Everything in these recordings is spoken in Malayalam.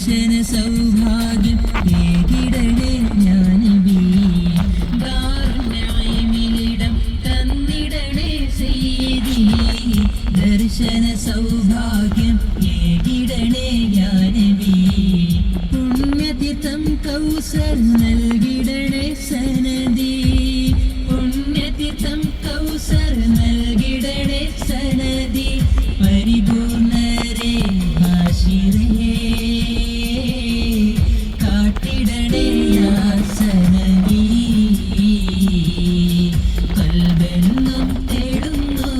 ദർശന സൗഭാഗ്യം ഏകിടണേ ഞാനബി ദാറുന്നഈമിലിടം തന്നിടണേ സയ്യിദി ദർശന സൗഭാഗ്യം ഏകിടണേ ഞാനബി പുണ്യതീർത്ഥം കൗസർ നൽകിടണേ സനദി പുണ്യതീർത്ഥം കൗസർ നൽകിടണേ സനദി പരിപൂർണരേ ഹാശിരേ കാട്ടിടണേ സനദി കൽബെന്നും തേടുന്നു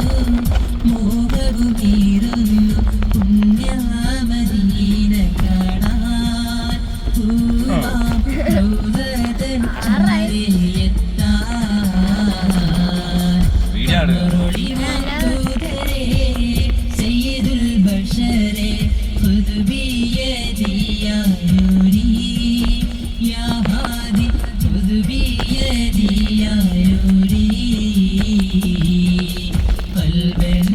മോഹവുമീറുന്നു പുണ്യമദീന കാണാൻ റൗദതൻ ചാരയെത്താൻ ഒളിമൂതരേ സയ്യിദുൽ ബശരേ ഖുദ് ബിയദി യാ നൂരി യാ ഹാദി ഖുദ് ബിയദി യാ നൂരി ഖൽബൻ